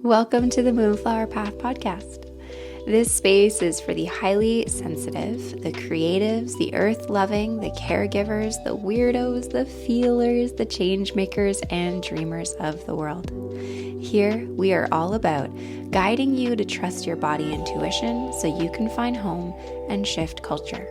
Welcome to the Moonflower Path podcast. This space is for the highly sensitive, the creatives, the earth-loving, the caregivers, the weirdos, the feelers, the change makers, and dreamers of the world. Here, we are all about guiding you to trust your body intuition so you can find home and shift culture.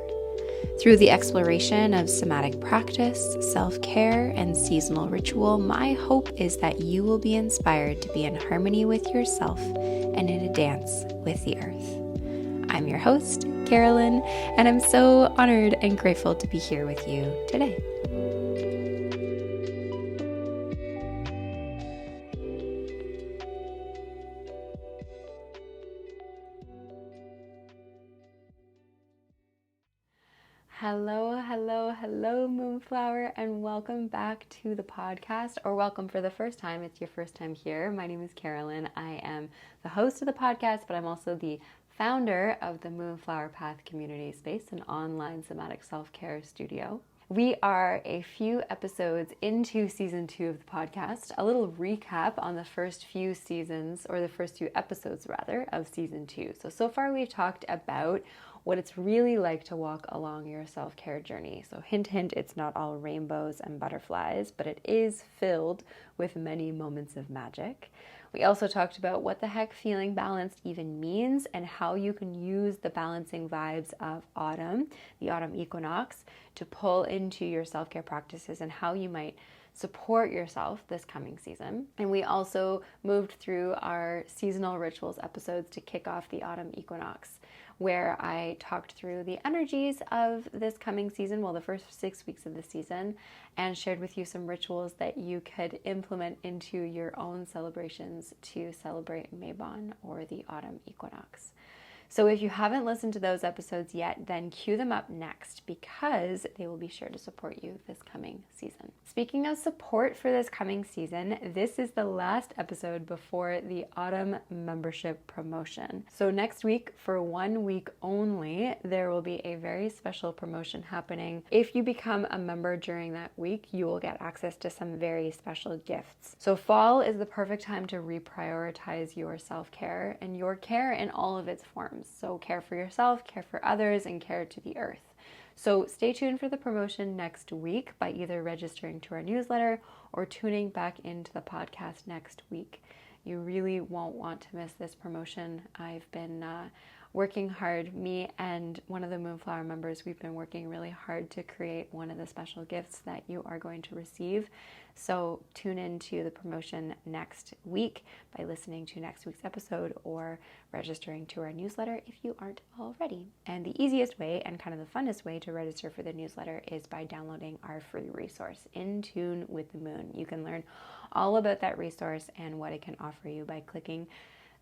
Through the exploration of somatic practice, self-care, and seasonal ritual, my hope is that you will be inspired to be in harmony with yourself and in a dance with the earth. I'm your host, Carolyn, and I'm so honored and grateful to be here with you today. Hello, Moonflower, and welcome back to the podcast, or welcome for the first time. It's your first time here. My name is Carolyn. I am the host of the podcast, but I'm also the founder of the Moonflower Path community space, an online somatic self-care studio. We are a few episodes into season 2 of the podcast. A little recap on the first few seasons, or the first few episodes rather, of season 2. So far we've talked about what it's really like to walk along your self-care journey. So hint, hint, it's not all rainbows and butterflies, but it is filled with many moments of magic. We also talked about what the heck feeling balanced even means and how you can use the balancing vibes of autumn, the autumn equinox, to pull into your self-care practices and how you might support yourself this coming season. And we also moved through our seasonal rituals episodes to kick off the autumn equinox, where I talked through the energies of this coming season, the first 6 weeks of the season, and shared with you some rituals that you could implement into your own celebrations to celebrate Mabon, or the autumn equinox. So if you haven't listened to those episodes yet, then cue them up next because they will be sure to support you this coming season. Speaking of support for this coming season, this is the last episode before the autumn membership promotion. So next week, for 1 week only, there will be a very special promotion happening. If you become a member during that week, you will get access to some very special gifts. So fall is the perfect time to reprioritize your self-care and your care in all of its forms. So care for yourself, care for others, and care to the earth. So stay tuned for the promotion next week by either registering to our newsletter or tuning back into the podcast next week. You really won't want to miss this promotion. I've been working hard. Me and one of the Moonflower members, we've been working really hard to create one of the special gifts that you are going to receive. So tune into the promotion next week by listening to next week's episode or registering to our newsletter if you aren't already. And the easiest way and kind of the funnest way to register for the newsletter is by downloading our free resource, In Tune with the Moon. You can learn all about that resource and what it can offer you by clicking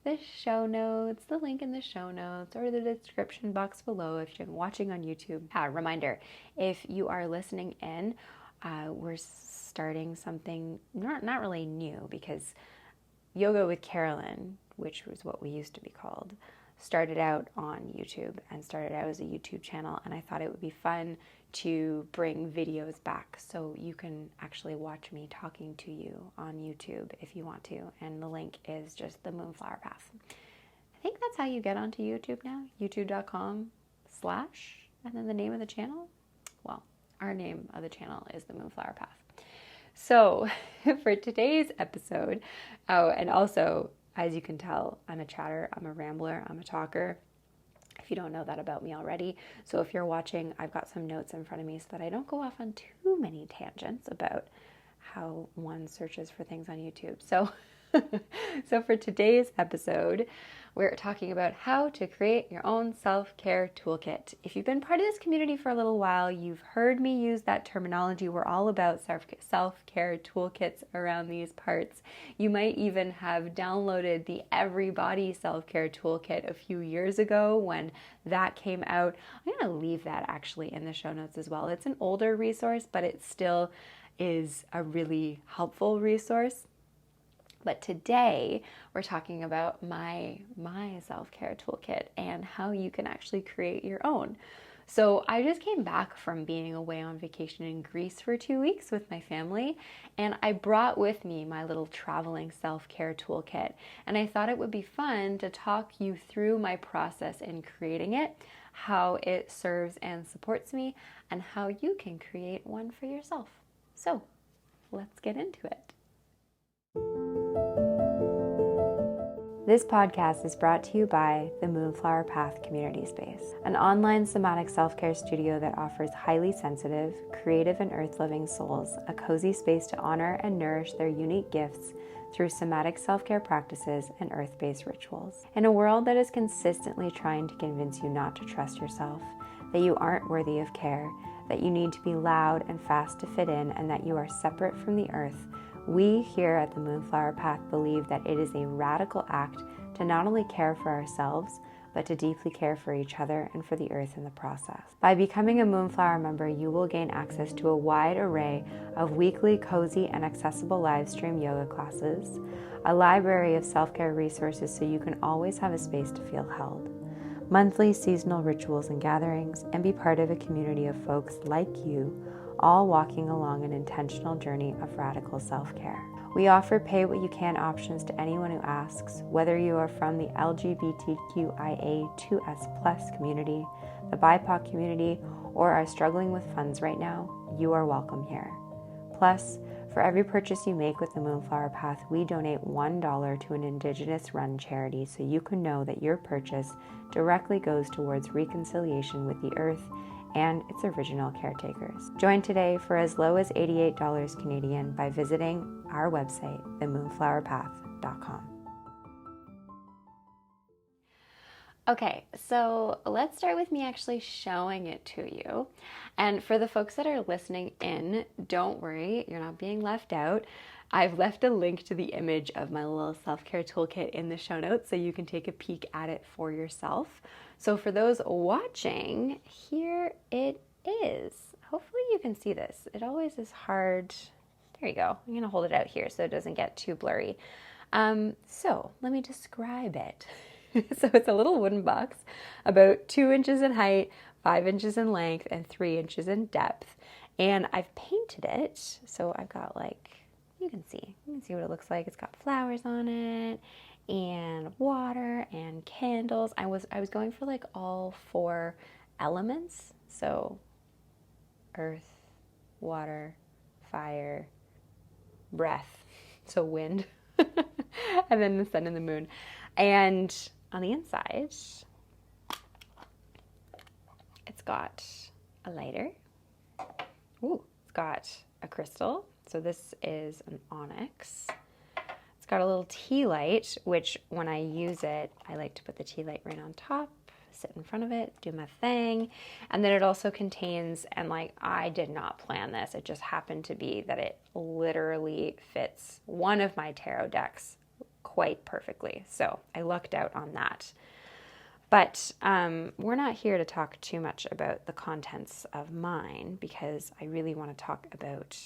the show notes, the link in the show notes, or the description box below if you're watching on YouTube. Reminder, if you are listening in, we're starting something not really new, because Yoga with Carolyn, which was what we used to be called, started out on YouTube and started out as a YouTube channel, and I thought it would be fun to bring videos back so you can actually watch me talking to you on YouTube if you want to, and the link is just the Moonflower Path. I think that's how you get onto YouTube now, youtube.com/ and then the name of the channel. Well, our name of the channel is the Moonflower Path. So for today's episode, and also, as you can tell, I'm a chatter, I'm a rambler, I'm a talker, if you don't know that about me already. So if you're watching, I've got some notes in front of me so that I don't go off on too many tangents about how one searches for things on YouTube. So for today's episode, we're talking about how to create your own self-care toolkit. If you've been part of this community for a little while, you've heard me use that terminology. We're all about self-care toolkits around these parts. You might even have downloaded the Everybody Self-Care Toolkit a few years ago when that came out. I'm going to leave that actually in the show notes as well. It's an older resource, but it still is a really helpful resource. But today we're talking about my self-care toolkit and how you can actually create your own. So I just came back from being away on vacation in Greece for 2 weeks with my family, and I brought with me my little traveling self-care toolkit. And I thought it would be fun to talk you through my process in creating it, how it serves and supports me, and how you can create one for yourself. So let's get into it. This podcast is brought to you by the Moonflower Path Community Space, an online somatic self-care studio that offers highly sensitive, creative, and earth-loving souls a cozy space to honor and nourish their unique gifts through somatic self-care practices and earth-based rituals. In a world that is consistently trying to convince you not to trust yourself, that you aren't worthy of care, that you need to be loud and fast to fit in, and that you are separate from the earth, we here at the Moonflower Path believe that it is a radical act to not only care for ourselves, but to deeply care for each other and for the earth in the process. By becoming a Moonflower member, you will gain access to a wide array of weekly, cozy, and accessible live stream yoga classes, a library of self-care resources so you can always have a space to feel held, monthly seasonal rituals and gatherings, and be part of a community of folks like you, all walking along an intentional journey of radical self-care. We offer pay what you can options to anyone who asks, whether you are from the LGBTQIA2S+ community, the BIPOC community, or are struggling with funds right now, you are welcome here. Plus, for every purchase you make with the Moonflower Path, we donate $1 to an Indigenous-run charity so you can know that your purchase directly goes towards reconciliation with the earth and its original caretakers. Join today for as low as $88 Canadian by visiting our website, themoonflowerpath.com. Okay, so let's start with me actually showing it to you. And for the folks that are listening in, don't worry, you're not being left out. I've left a link to the image of my little self-care toolkit in the show notes so you can take a peek at it for yourself. So for those watching, here it is. Hopefully you can see this. It always is hard. There you go. I'm going to hold it out here so it doesn't get too blurry. So let me describe it. So it's a little wooden box about 2 inches in height, 5 inches in length, and 3 inches in depth. And I've painted it. So I've got you can see what it looks like. It's got flowers on it and water and candles. I was going for all 4 elements. So earth, water, fire, breath. So wind. And then the sun and the moon. And on the inside, it's got a lighter. Ooh, it's got a crystal. So this is an onyx. It's got a little tea light, which when I use it, I like to put the tea light right on top, sit in front of it, do my thing. And then it also contains, and I did not plan this, it just happened to be that it literally fits one of my tarot decks quite perfectly. So I lucked out on that. But we're not here to talk too much about the contents of mine because I really want to talk about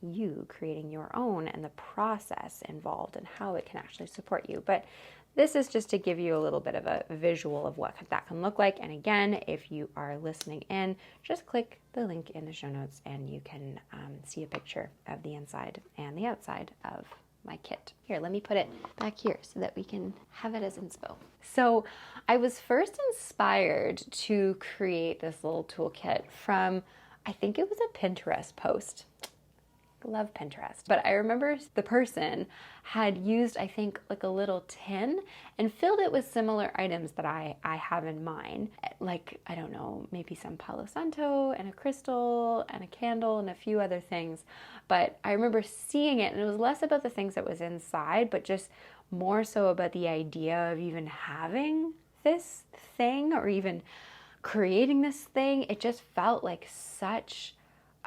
you creating your own and the process involved and how it can actually support you. But this is just to give you a little bit of a visual of what that can look like. And again, if you are listening in, just click the link in the show notes and you can see a picture of the inside and the outside of my kit. Here, let me put it back here so that we can have it as inspo. So I was first inspired to create this little toolkit from, I think it was a Pinterest post. Love Pinterest. But I remember the person had used, I think, a little tin and filled it with similar items that I have in mine. I don't know, maybe some Palo Santo and a crystal and a candle and a few other things. But I remember seeing it and it was less about the things that was inside, but just more so about the idea of even having this thing or even creating this thing. It just felt like such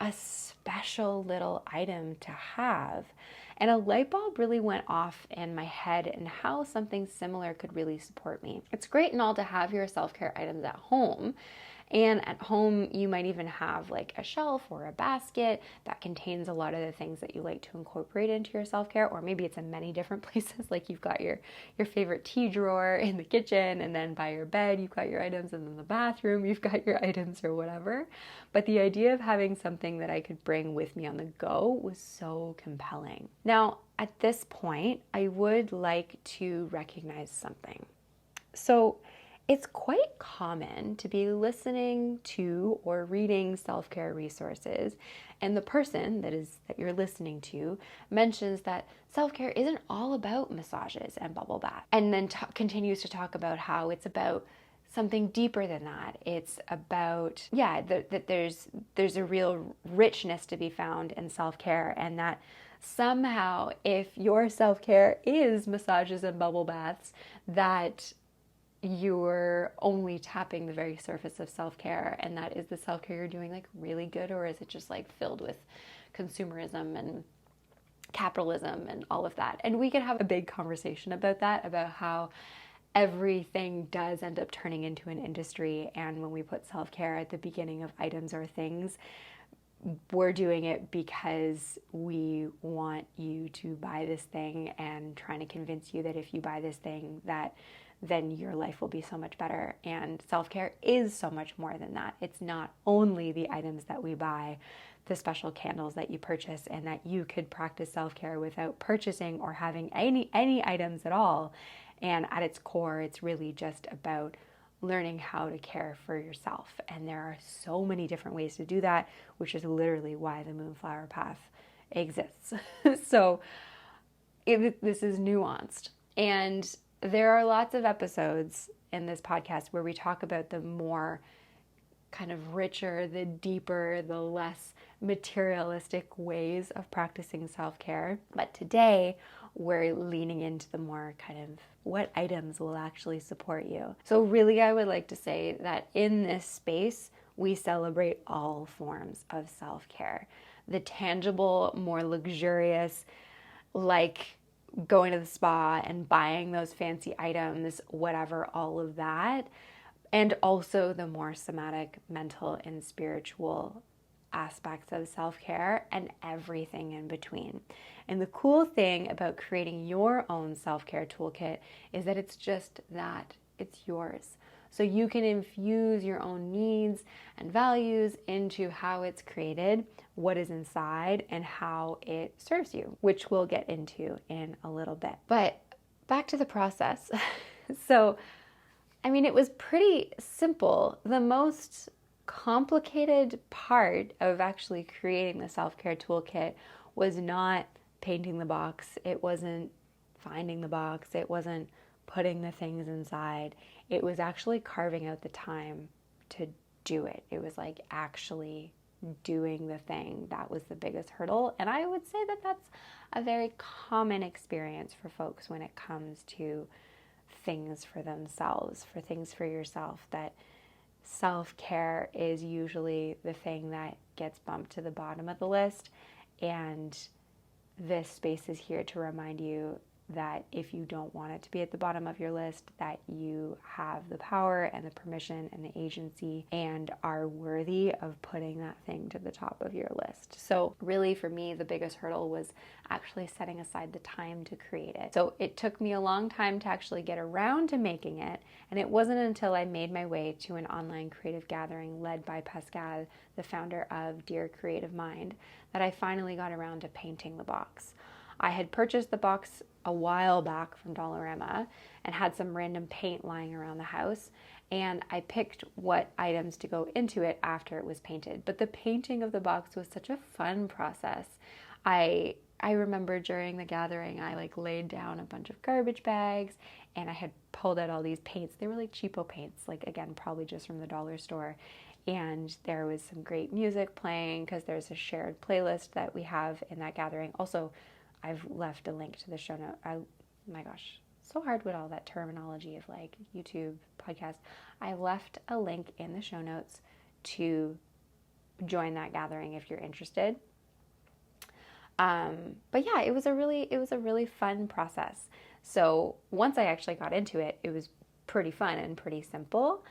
a special little item to have. And a light bulb really went off in my head and how something similar could really support me. It's great and all to have your self-care items at home And at home, you might even have like a shelf or a basket that contains a lot of the things that you like to incorporate into your self-care, or maybe it's in many different places. Like you've got your favorite tea drawer in the kitchen, and then by your bed, you've got your items, and then the bathroom, you've got your items or whatever. But the idea of having something that I could bring with me on the go was so compelling. Now, at this point, I would like to recognize something. So it's quite common to be listening to or reading self-care resources, and the person that you're listening to mentions that self-care isn't all about massages and bubble bath, and then continues to talk about how it's about something deeper than that. It's about, that there's a real richness to be found in self-care, and that somehow if your self-care is massages and bubble baths, that you're only tapping the very surface of self-care, and that is the self-care you're doing like really good, or is it just like filled with consumerism and capitalism and all of that? And we could have a big conversation about that, about how everything does end up turning into an industry, and when we put self-care at the beginning of items or things, we're doing it because we want you to buy this thing and trying to convince you that if you buy this thing, that then your life will be so much better. And self-care is so much more than that. It's not only the items that we buy, the special candles that you purchase, and that you could practice self-care without purchasing or having any items at all. And at its core, it's really just about learning how to care for yourself. And there are so many different ways to do that, which is literally why the Moonflower Path exists. So this is nuanced. And there are lots of episodes in this podcast where we talk about the more kind of richer, the deeper, the less materialistic ways of practicing self-care. But today, we're leaning into the more kind of what items will actually support you. So really, I would like to say that in this space, we celebrate all forms of self-care. The tangible, more luxurious, like going to the spa and buying those fancy items, whatever, all of that. And also the more somatic, mental, and spiritual aspects of self-care, and everything in between. And the cool thing about creating your own self-care toolkit is that it's just that. It's yours. So you can infuse your own needs and values into how it's created, what is inside, and how it serves you, which we'll get into in a little bit. But back to the process. So, I mean, it was pretty simple. The most complicated part of actually creating the self-care toolkit was not painting the box. It wasn't finding the box. It wasn't putting the things inside. It was actually carving out the time to do it. It was like actually doing the thing. That was the biggest hurdle. And I would say that that's a very common experience for folks when it comes to things for themselves, for things for yourself, that self-care is usually the thing that gets bumped to the bottom of the list. And this space is here to remind you that if you don't want it to be at the bottom of your list, that you have the power and the permission and the agency and are worthy of putting that thing to the top of your list. So really for me, the biggest hurdle was actually setting aside the time to create it. So it took me a long time to actually get around to making it. And it wasn't until I made my way to an online creative gathering led by Pascal, the founder of Dear Creative Mind, that I finally got around to painting the box. I had purchased the box a while back from Dollarama and had some random paint lying around the house, and I picked what items to go into it after it was painted. But the painting of the box was such a fun process. I remember during the gathering, I laid down a bunch of garbage bags, and I had pulled out all these paints. They were like cheapo paints, again, probably just from the dollar store. And there was some great music playing because there's a shared playlist that we have in that gathering. Also, I've left a link to the show note. Oh my gosh, so hard with all that terminology of YouTube, podcast. I left a link in the show notes to join that gathering if you're interested. But yeah, it was a really fun process. So once I actually got into it, it was pretty fun and pretty simple.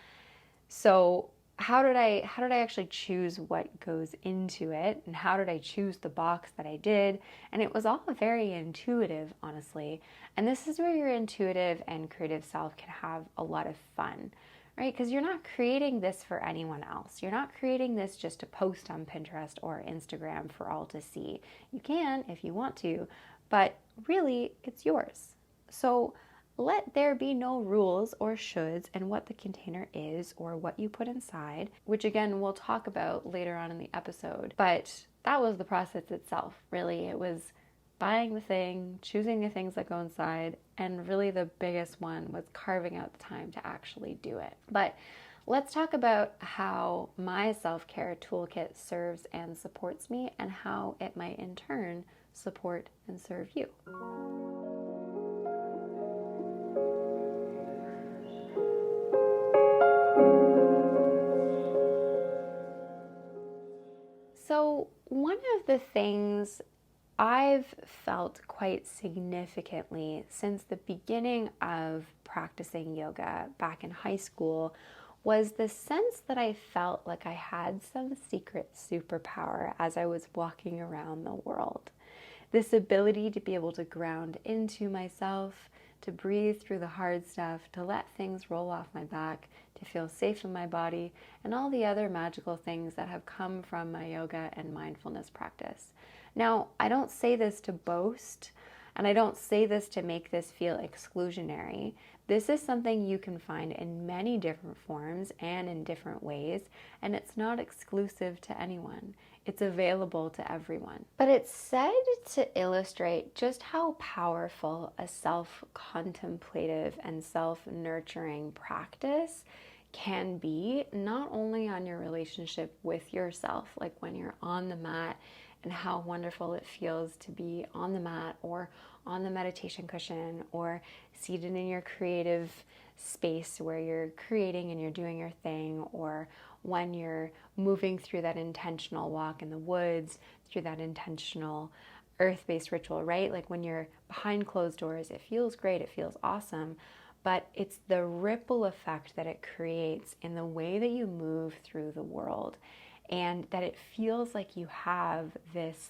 So how did I actually choose what goes into it, and how did I choose the box that I did? And it was all very intuitive, honestly. And this is where your intuitive and creative self can have a lot of fun, right? Because you're not creating this for anyone else. You're not creating this just to post on Pinterest or Instagram for all to see. You can if you want to, but really it's yours. So let there be no rules or shoulds in what the container is or what you put inside, which again, we'll talk about later on in the episode. But that was the process itself, really. It was buying the thing, choosing the things that go inside, and really the biggest one was carving out the time to actually do it. But let's talk about how my self-care toolkit serves and supports me, and how it might in turn support and serve you. So one of the things I've felt quite significantly since the beginning of practicing yoga back in high school was the sense that I felt like I had some secret superpower as I was walking around the world. This ability to be able to ground into myself, to breathe through the hard stuff, to let things roll off my back, to feel safe in my body, and all the other magical things that have come from my yoga and mindfulness practice. Now, I don't say this to boast, and I don't say this to make this feel exclusionary. This is something you can find in many different forms and in different ways, and it's not exclusive to anyone. It's available to everyone. But it's said to illustrate just how powerful a self-contemplative and self-nurturing practice can be, not only on your relationship with yourself, like when you're on the mat and how wonderful it feels to be on the mat or on the meditation cushion or seated in your creative space where you're creating and you're doing your thing, or when you're moving through that intentional walk in the woods, through that intentional earth-based ritual, right? Like when you're behind closed doors, it feels great, it feels awesome, but it's the ripple effect that it creates in the way that you move through the world. And that it feels like you have this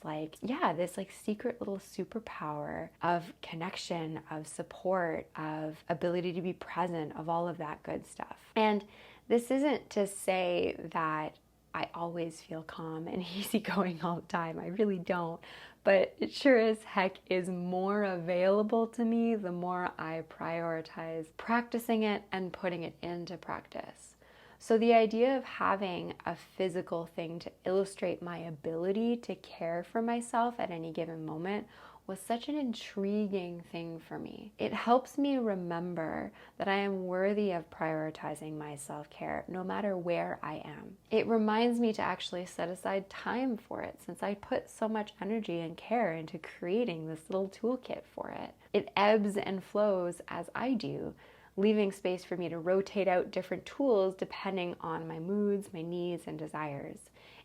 secret little superpower of connection, of support, of ability to be present, of all of that good stuff. And this isn't to say that I always feel calm and easygoing all the time. I really don't. But it sure as heck is more available to me the more I prioritize practicing it and putting it into practice. So the idea of having a physical thing to illustrate my ability to care for myself at any given moment was such an intriguing thing for me. It helps me remember that I am worthy of prioritizing my self-care no matter where I am. It reminds me to actually set aside time for it, since I put so much energy and care into creating this little toolkit for it. It ebbs and flows as I do, leaving space for me to rotate out different tools depending on my moods, my needs, and desires.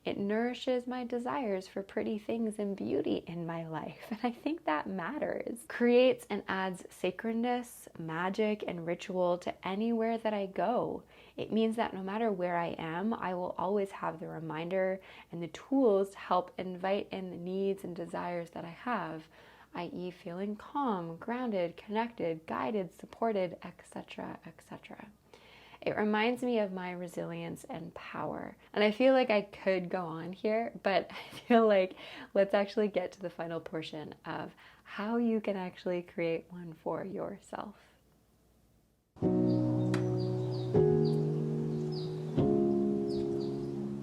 It nourishes my desires for pretty things and beauty in my life, and I think that matters. Creates and adds sacredness, magic, and ritual to anywhere that I go. It means that no matter where I am, I will always have the reminder and the tools to help invite in the needs and desires that I have, i.e. feeling calm, grounded, connected, guided, supported, etc., etc. It reminds me of my resilience and power. And I feel like I could go on here, but I feel like let's actually get to the final portion of how you can actually create one for yourself.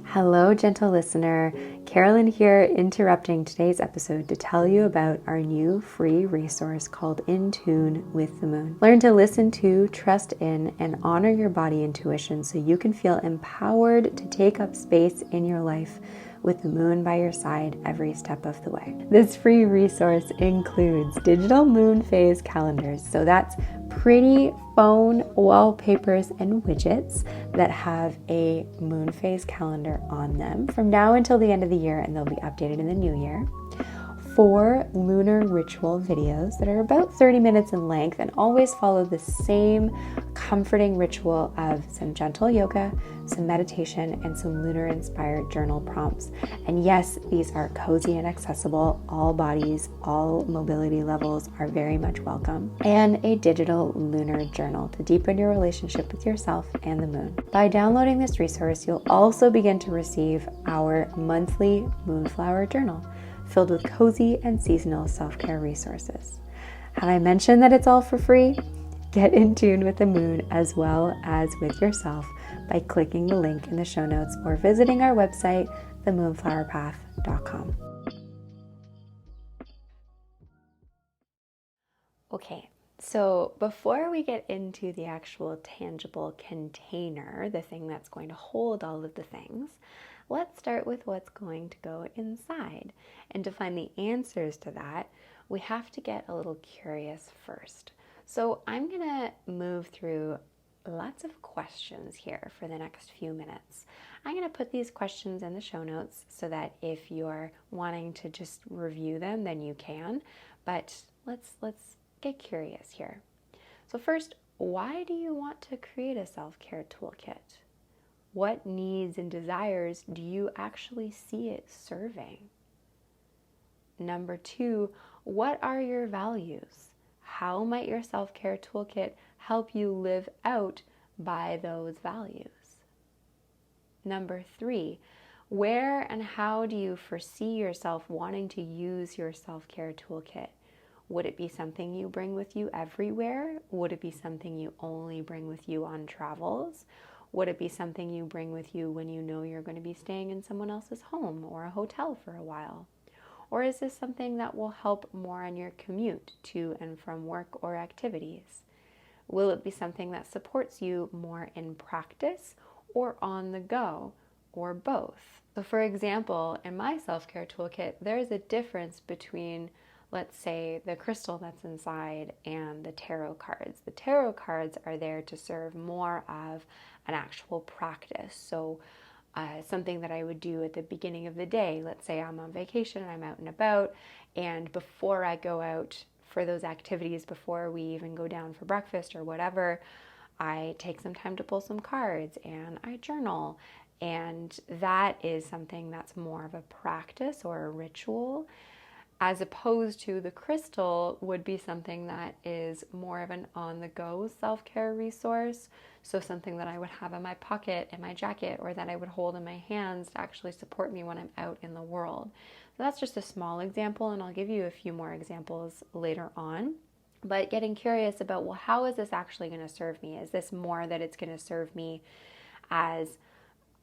Hello, gentle listener. Carolyn here, interrupting today's episode to tell you about our new free resource called In Tune with the Moon. Learn to listen to, trust in, and honor your body intuition so you can feel empowered to take up space in your life with the moon by your side every step of the way. This free resource includes digital moon phase calendars. So that's pretty phone wallpapers and widgets that have a moon phase calendar on them from now until the end of the year, and they'll be updated in the new year. 4 lunar ritual videos that are about 30 minutes in length and always follow the same comforting ritual of some gentle yoga, some meditation, and some lunar-inspired journal prompts. And yes, these are cozy and accessible. All bodies, all mobility levels are very much welcome. And a digital lunar journal to deepen your relationship with yourself and the moon. By downloading this resource, you'll also begin to receive our monthly Moonflower journal, filled with cozy and seasonal self-care resources. Had I mentioned that it's all for free? Get in tune with the moon as well as with yourself by clicking the link in the show notes or visiting our website, themoonflowerpath.com. Okay, so before we get into the actual tangible container, the thing that's going to hold all of the things, let's start with what's going to go inside. And to find the answers to that, we have to get a little curious first. So I'm going to move through lots of questions here for the next few minutes. I'm going to put these questions in the show notes so that if you're wanting to just review them, then you can. But let's get curious here. So first, why do you want to create a self-care toolkit? What needs and desires do you actually see it serving? Number 2, what are your values? How might your self-care toolkit help you live out by those values? Number 3, where and how do you foresee yourself wanting to use your self-care toolkit? Would it be something you bring with you everywhere? Would it be something you only bring with you on travels? Would it be something you bring with you when you know you're going to be staying in someone else's home or a hotel for a while? Or is this something that will help more on your commute to and from work or activities? Will it be something that supports you more in practice or on the go, or both? So for example, in my self-care toolkit, there's a difference between, let's say, the crystal that's inside and the tarot cards. The tarot cards are there to serve more of an actual practice. So something that I would do at the beginning of the day. Let's say I'm on vacation and I'm out and about, and before I go out for those activities, before we even go down for breakfast or whatever, I take some time to pull some cards and I journal. And that is something that's more of a practice or a ritual, as opposed to the crystal would be something that is more of an on-the-go self-care resource. So something that I would have in my pocket, in my jacket, or that I would hold in my hands to actually support me when I'm out in the world. So that's just a small example, and I'll give you a few more examples later on. But getting curious about, well, how is this actually going to serve me? Is this more that it's going to serve me as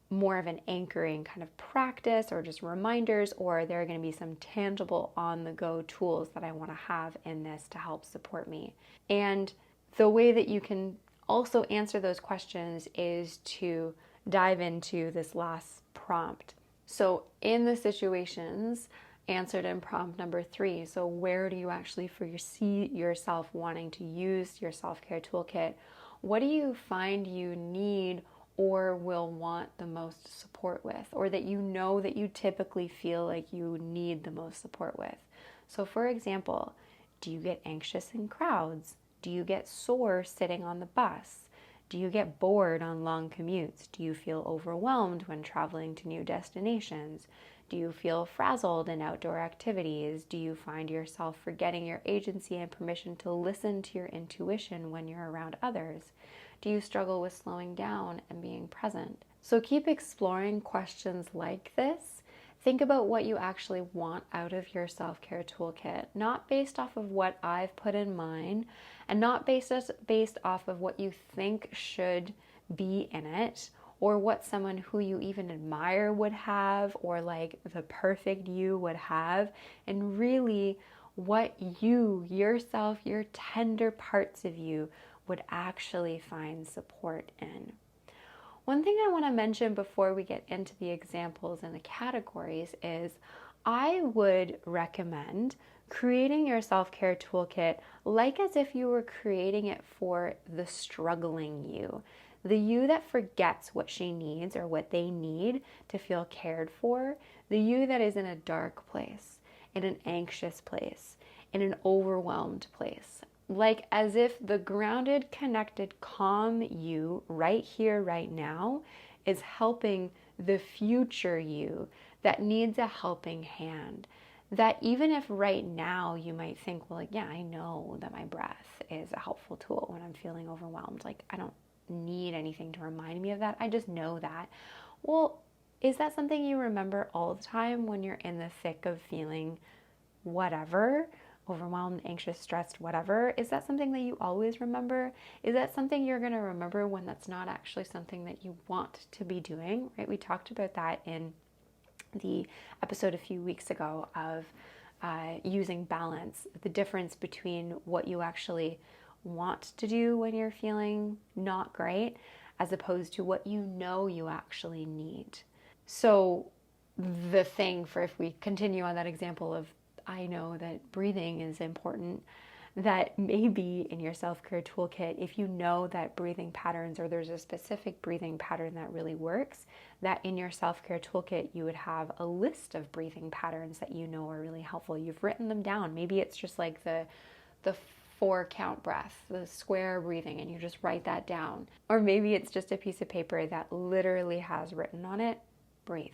more of an anchoring kind of practice or just reminders, or are there going to be some tangible on-the-go tools that I want to have in this to help support me? And the way that you can also answer those questions is to dive into this last prompt. So in the situations answered in prompt number 3, so where do you actually foresee yourself wanting to use your self-care toolkit? What do you find you need or will want the most support with, or that you know that you typically feel like you need the most support with? So for example, do you get anxious in crowds? Do you get sore sitting on the bus? Do you get bored on long commutes? Do you feel overwhelmed when traveling to new destinations? Do you feel frazzled in outdoor activities? Do you find yourself forgetting your agency and permission to listen to your intuition when you're around others? Do you struggle with slowing down and being present? So keep exploring questions like this. Think about what you actually want out of your self-care toolkit, not based off of what I've put in mine, and not based off of what you think should be in it, or what someone who you even admire would have, or like the perfect you would have, and really what you, yourself, your tender parts of you would actually find support in. One thing I want to mention before we get into the examples and the categories is I would recommend creating your self-care toolkit like as if you were creating it for the struggling you, the you that forgets what she needs or what they need to feel cared for, the you that is in a dark place. in an anxious place, in an overwhelmed place. Like as if the grounded, connected, calm you right here, right now is helping the future you that needs a helping hand. That even if right now you might think, well, like, yeah, I know that my breath is a helpful tool when I'm feeling overwhelmed. Like, I don't need anything to remind me of that. I just know that. Well, is that something you remember all the time when you're in the thick of feeling whatever, overwhelmed, anxious, stressed, whatever? Is that something that you always remember? Is that something you're going to remember when that's not actually something that you want to be doing, right? We talked about that in the episode a few weeks ago of using balance, the difference between what you actually want to do when you're feeling not great as opposed to what you know you actually need. So the thing for, if we continue on that example of, I know that breathing is important, that maybe in your self-care toolkit, if you know that breathing patterns, or there's a specific breathing pattern that really works, that in your self-care toolkit, you would have a list of breathing patterns that you know are really helpful. You've written them down. Maybe it's just like the 4-count breath, the square breathing, and you just write that down. Or maybe it's just a piece of paper that literally has written on it, breathe.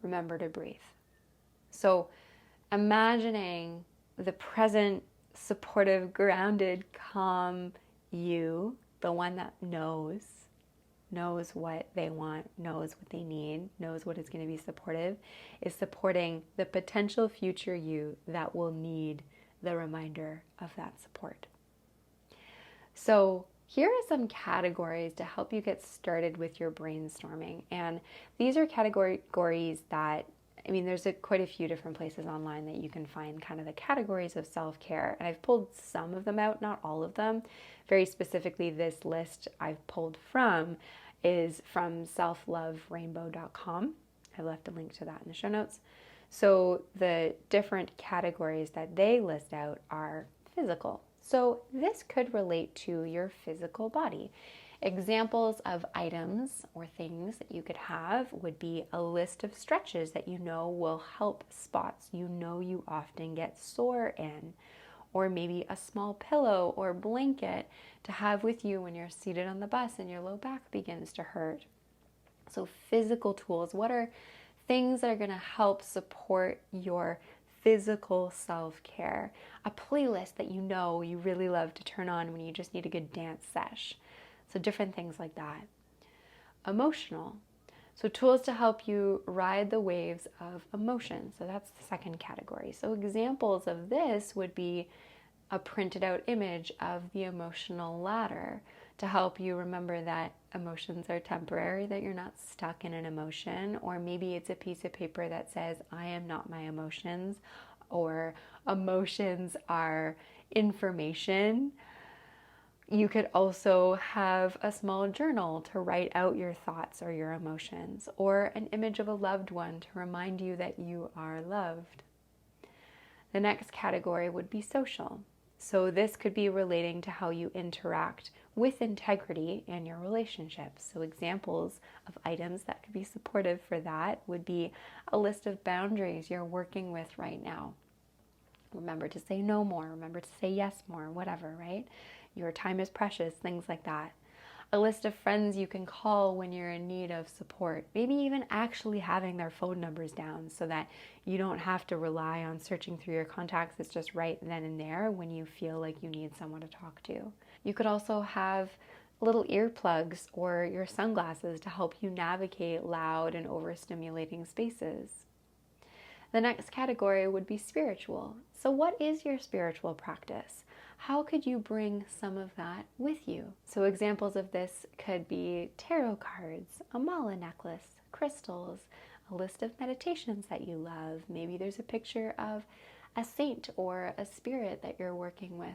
Remember to breathe. So imagining the present, supportive, grounded, calm you, the one that knows what they want, knows what they need, knows what is going to be supportive, is supporting the potential future you that will need the reminder of that support. So here are some categories to help you get started with your brainstorming. And these are categories that, I mean, there's quite a few different places online that you can find kind of the categories of self-care. And I've pulled some of them out, not all of them. Very specifically, this list I've pulled from is from selfloverainbow.com. I've left a link to that in the show notes. So the different categories that they list out are physical. So this could relate to your physical body. Examples of items or things that you could have would be a list of stretches that you know will help spots you know you often get sore in, or maybe a small pillow or blanket to have with you when you're seated on the bus and your low back begins to hurt. So physical tools, what are things that are going to help support your physical self-care? A playlist that you know you really love to turn on when you just need a good dance sesh. So different things like that. Emotional. So tools to help you ride the waves of emotion. So that's the second category. So examples of this would be a printed out image of the emotional ladder to help you remember that emotions are temporary, that you're not stuck in an emotion. Or maybe it's a piece of paper that says, I am not my emotions, or emotions are information. You could also have a small journal to write out your thoughts or your emotions, or an image of a loved one to remind you that you are loved. The next category would be social. So this could be relating to how you interact with integrity in your relationships. So examples of items that could be supportive for that would be a list of boundaries you're working with right now. Remember to say no more, remember to say yes more, whatever, right? Your time is precious, things like that. A list of friends you can call when you're in need of support. Maybe even actually having their phone numbers down so that you don't have to rely on searching through your contacts. It's just right then and there when you feel like you need someone to talk to. You could also have little earplugs or your sunglasses to help you navigate loud and overstimulating spaces. The next category would be spiritual. So what is your spiritual practice? How could you bring some of that with you? So examples of this could be tarot cards, a mala necklace, crystals, a list of meditations that you love. Maybe there's a picture of a saint or a spirit that you're working with.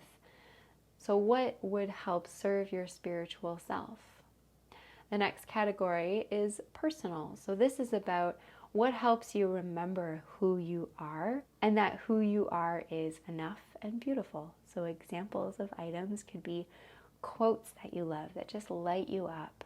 So what would help serve your spiritual self? The next category is personal. So this is about what helps you remember who you are, and that who you are is enough and beautiful. So examples of items could be quotes that you love that just light you up,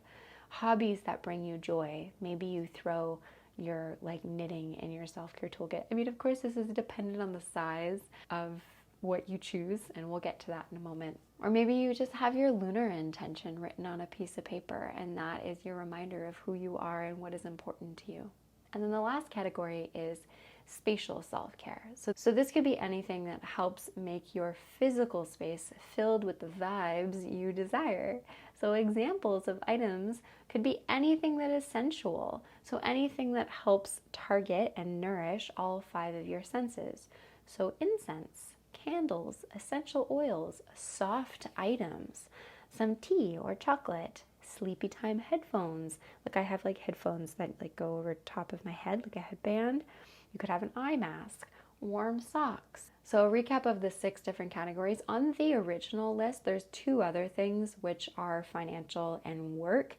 hobbies that bring you joy. Maybe you throw your like knitting in your self-care toolkit. I mean, of course, this is dependent on the size of what you choose, and we'll get to that in a moment. Or maybe you just have your lunar intention written on a piece of paper, and that is your reminder of who you are and what is important to you. And then the last category is spatial self-care. So this could be anything that helps make your physical space filled with the vibes you desire. So examples of items could be anything that is sensual. So anything that helps target and nourish all 5 of your senses. So incense, candles, essential oils, soft items, some tea or chocolate, sleepy time headphones. Like I have like headphones that like go over top of my head like a headband. You could have an eye mask, warm socks. So a recap of the 6 different categories. On the original list, there's 2 other things, which are financial and work.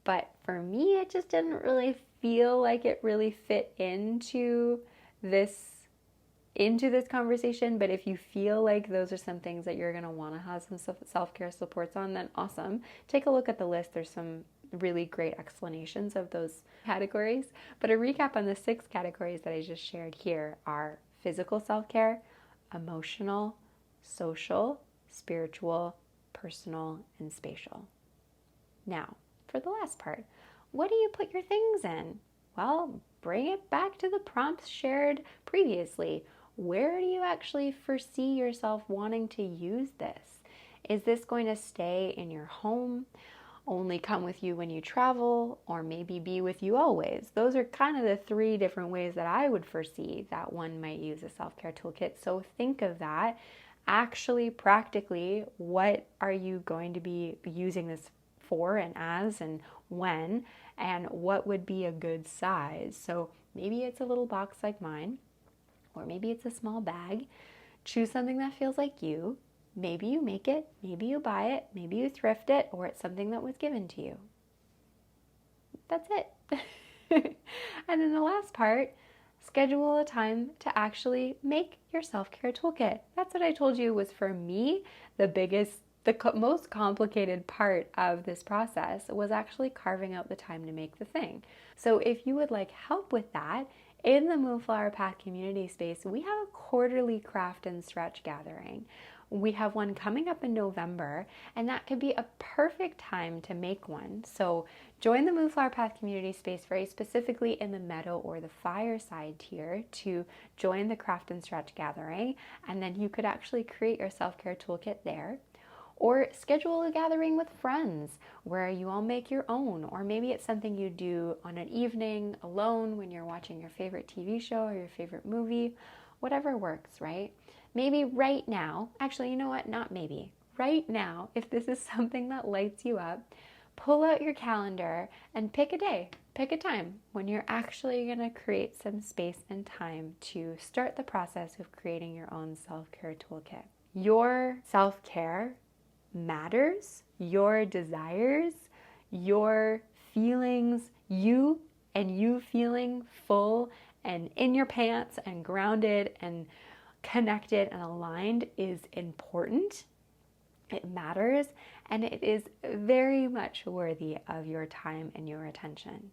But for me, it just didn't really feel like it really fit into this conversation. But if you feel like those are some things that you're going to want to have some self-care supports on, then awesome. Take a look at the list. There's some really great explanations of those categories. But a recap on the 6 categories that I just shared here are physical self-care, emotional, social, spiritual, personal, and spatial. Now, for the last part, what do you put your things in? Well, bring it back to the prompts shared previously. Where do you actually foresee yourself wanting to use this? Is this going to stay in your home, only come with you when you travel, or maybe be with you always? Those are kind of the 3 different ways that I would foresee that one might use a self-care toolkit. So think of that. Actually, practically, what are you going to be using this for and as and when, and what would be a good size? So maybe it's a little box like mine, or maybe it's a small bag. Choose something that feels like you. Maybe you make it, maybe you buy it, maybe you thrift it, or it's something that was given to you. That's it. And then the last part, schedule a time to actually make your self-care toolkit. That's what I told you was, for me, the most complicated part of this process was actually carving out the time to make the thing. So if you would like help with that, in the Moonflower Path community space, we have a quarterly craft and stretch gathering. We have one coming up in November, and that could be a perfect time to make one. So join the Moonflower Path community space very specifically in the meadow or the fireside tier to join the craft and stretch gathering, and then you could actually create your self-care toolkit there. Or schedule a gathering with friends where you all make your own. Or maybe it's something you do on an evening alone when you're watching your favorite TV show or your favorite movie. Whatever works, right? Maybe right now, actually, you know what? Not maybe. Right now, if this is something that lights you up, pull out your calendar and pick a day, pick a time when you're actually going to create some space and time to start the process of creating your own self-care toolkit. Your self-care matters, your desires, your feelings, you feeling full and in your pants and grounded and connected and aligned is important. It matters, and it is very much worthy of your time and your attention.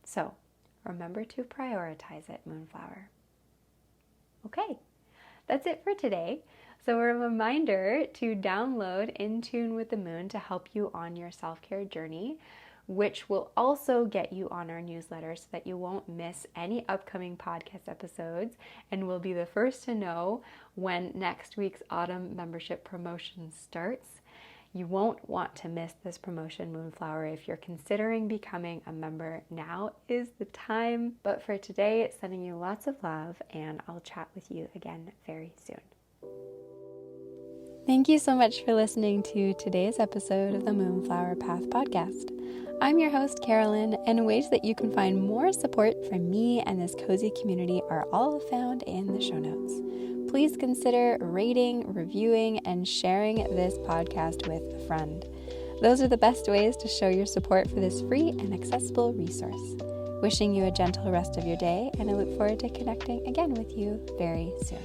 So remember to prioritize it, Moonflower. Okay, that's it for today. So a reminder to download In Tune with the Moon to help you on your self-care journey, which will also get you on our newsletter so that you won't miss any upcoming podcast episodes and will be the first to know when next week's autumn membership promotion starts. You won't want to miss this promotion, Moonflower. If you're considering becoming a member, now is the time. But for today, sending you lots of love, and I'll chat with you again very soon. Thank you so much for listening to today's episode of the Moonflower Path podcast. I'm your host, Carolyn, and ways that you can find more support from me and this cozy community are all found in the show notes. Please consider rating, reviewing, and sharing this podcast with a friend. Those are the best ways to show your support for this free and accessible resource. Wishing you a gentle rest of your day, and I look forward to connecting again with you very soon.